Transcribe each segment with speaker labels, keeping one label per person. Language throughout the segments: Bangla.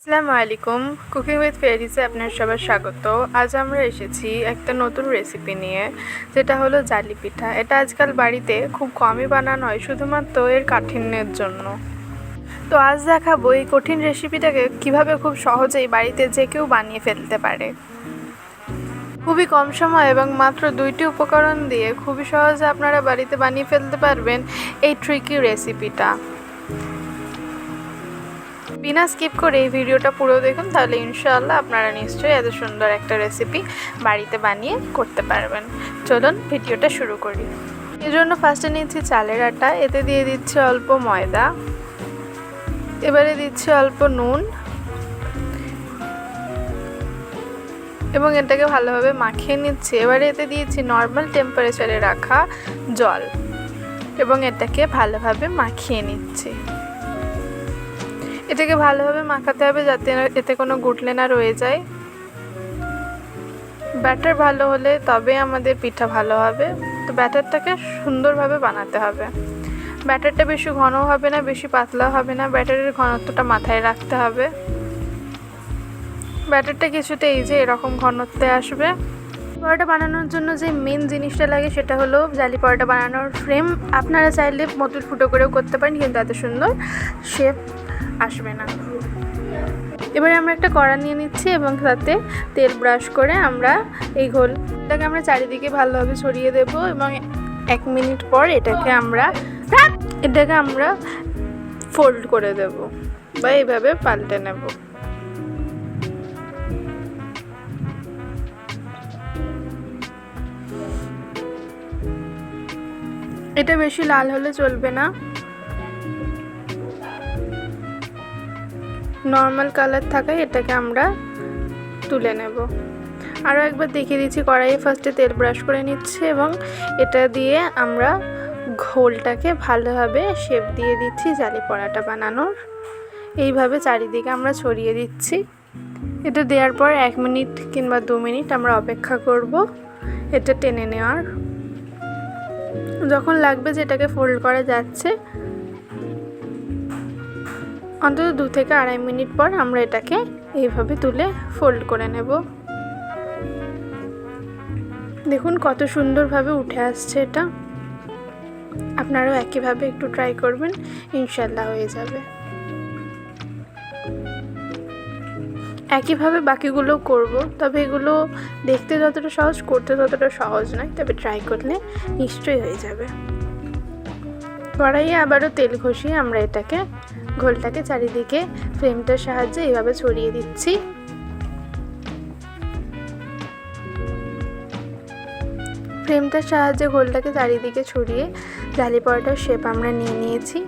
Speaker 1: আসসালামু আলাইকুম। কুকিং উইথ ফেয়ারিসে আপনার সবার স্বাগত। আজ আমরা এসেছি একটা নতুন রেসিপি নিয়ে, যেটা হলো জালি পিঠা। এটা আজকাল বাড়িতে খুব কমই বানানো হয়, শুধুমাত্র এর কাঠিন্যের জন্য। তো আজ দেখাবো এই কঠিন রেসিপিটাকে কিভাবে খুব সহজেই বাড়িতে যে কেউ বানিয়ে ফেলতে পারে। খুবই কম সময় এবং মাত্র 2টি উপকরণ দিয়ে খুবই সহজে আপনারা বাড়িতে বানিয়ে ফেলতে পারবেন এই ট্রিকি রেসিপিটা। বিনা স্কিপ করে এই ভিডিওটা পুরো দেখুন, তাহলে ইনশাআল্লাহ আপনারা নিশ্চয়ই এত সুন্দর একটা রেসিপি বাড়িতে বানিয়ে করতে পারবেন। চলুন ভিডিওটা শুরু করি। এর জন্য ফার্স্টে নিচ্ছি চালের আটা, এতে দিয়ে দিচ্ছি অল্প ময়দা, এবারে দিচ্ছি অল্প নুন এবং এটাকে ভালোভাবে মাখিয়ে নিচ্ছি। এবারে এতে দিয়েছি নর্মাল টেম্পারেচারে রাখা জল এবং এটাকে ভালোভাবে মাখিয়ে নিচ্ছি। এটাকে ভালোভাবে মাখাতে হবে যাতে এতে কোনো গুটলে না রয়ে যায়। ব্যাটার ভালো হলে তবে আমাদের পিঠা ভালো হবে। তো ব্যাটারটাকে সুন্দরভাবে বানাতে হবে। ব্যাটারটা বেশি ঘনও হবে না, বেশি পাতলাও হবে না। ব্যাটারের ঘনত্বটা মাথায় রাখতে হবে। ব্যাটারটা কিছুটা এই যে এরকম ঘনত্বে আসবে। পরোটা বানানোর জন্য যে মেন জিনিসটা লাগে সেটা হলো জালি পরোটা বানানোর ফ্রেম। আপনারা চাইলে মটর ফুটো করেও করতে পারেন, কিন্তু এত সুন্দর শেপ আসবে না। এবারে আমরা একটা কড়া নিয়ে নিচ্ছি এবং তাতে তেল ব্রাশ করে আমরা এই ঘোলটাকে আমরা চারিদিকে ভালোভাবে ছড়িয়ে দেব এবং 1 মিনিট পর এটাকে আমরা ফোল্ড করে দেব বা এইভাবে পাল্টে নেব। এটা বেশি লাল হলে চলবে না, নর্মাল কালার থাকায় এটাকে আমরা তুলে নেব। আরও একবার দেখিয়ে দিচ্ছি, কড়াইয়ে ফার্স্টে তেল ব্রাশ করে নিচ্ছে এবং এটা দিয়ে আমরা ঘোলটাকে ভালোভাবে শেপ দিয়ে দিচ্ছি জালি পরোটা বানানোর। এইভাবে চারিদিকে আমরা ছড়িয়ে দিচ্ছি। এটা দেওয়ার পর 1 মিনিট কিংবা 2 মিনিট আমরা অপেক্ষা করব এটা টেনে নেওয়ার। যখন লাগবে যে এটাকে ফোল্ড করা যাচ্ছে, অন্তত 2 থেকে 2.5 মিনিট পর আমরা এটাকে এইভাবে তুলে ফোল্ড করে নেব। দেখুন কত সুন্দরভাবে উঠে আসছে এটা। আপনারাও একইভাবে একটু ট্রাই করবেন, ইনশাল্লাহ হয়ে যাবে। একইভাবে বাকিগুলো করব, তবে এগুলো দেখতে যতটা সহজ করতে ততটা সহজ নয়, তবে ট্রাই করলে নিশ্চয়ই হয়ে যাবে। কড়াইয়ে আবারও তেল ঘষিয়ে আমরা এটাকে ঘোলটাকে চারিদিকে ফ্রেমটার সাহায্যে এইভাবে ছড়িয়ে দিচ্ছি। ফ্রেমটার সাহায্যে ঘোলটাকে চারিদিকে ছড়িয়ে জালি পরোটার শেপ আমরা নিয়ে নিয়েছি।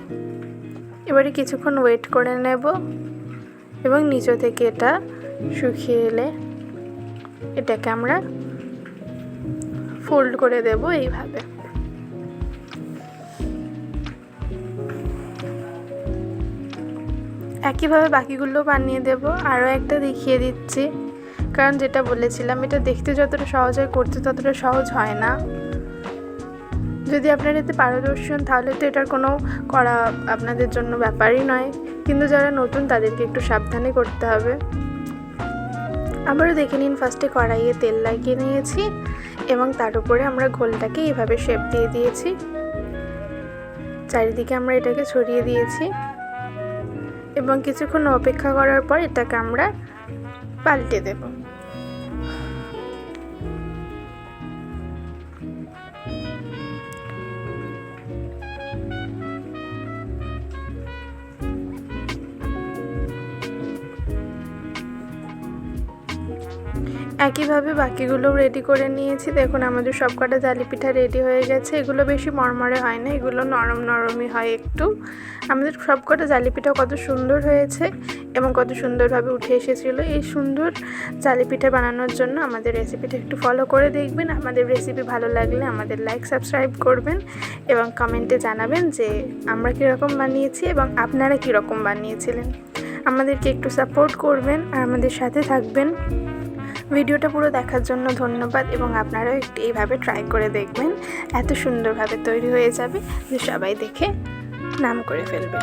Speaker 1: এবারে কিছুক্ষণ ওয়েট করে নেব এবং নিচে থেকে এটা শুকিয়ে এলে এটাকে আমরা ফোল্ড করে দেব এইভাবে। একইভাবে বাকিগুলো বানিয়ে দেব। আরও একটা দেখিয়ে দিচ্ছি, কারণ যেটা বলেছিলাম এটা দেখতে যতটা সহজ হয় করতে ততটা সহজ হয় না। যদি আপনারা এতে পারদর্শী হন তাহলে তো এটার কোনো করা আপনাদের জন্য ব্যাপারই নয়, কিন্তু যারা নতুন তাদেরকে একটু সাবধানে করতে হবে। আবারও দেখে নিন, ফার্স্টে কড়াইয়ে তেল লাগিয়ে নিয়েছি এবং তার উপরে আমরা ঘোলটাকে এইভাবে শেপ দিয়ে দিয়েছি। চারিদিকে আমরা এটাকে ছড়িয়ে দিয়েছি এবং কিছুক্ষণ অপেক্ষা করার পর এটাকে আমরা পাল্টে দেব। একইভাবে বাকিগুলোও রেডি করে নিয়েছি। দেখুন আমাদের সবকটা জালি পিঠা রেডি হয়ে গেছে। এগুলো বেশি মরমরে হয় না, এগুলো নরম নরমই হয় একটু। আমাদের সবকটা জালি পিঠা কত সুন্দর হয়েছে এবং কত সুন্দরভাবে উঠে এসেছিলো। এই সুন্দর জালি পিঠা বানানোর জন্য আমাদের রেসিপিটা একটু ফলো করে দেখবেন। আমাদের রেসিপি ভালো লাগলে আমাদের লাইক সাবস্ক্রাইব করবেন এবং কমেন্টে জানাবেন যে আমরা কীরকম বানিয়েছি এবং আপনারা কীরকম বানিয়েছিলেন। আমাদেরকে একটু সাপোর্ট করবেন আর আমাদের সাথে থাকবেন। ভিডিওটা পুরো দেখার জন্য ধন্যবাদ এবং আপনারাও একটু এইভাবে ট্রাই করে দেখবেন। এত সুন্দরভাবে তৈরি হয়ে যাবে যে সবাই দেখে নাম করে ফেলবে।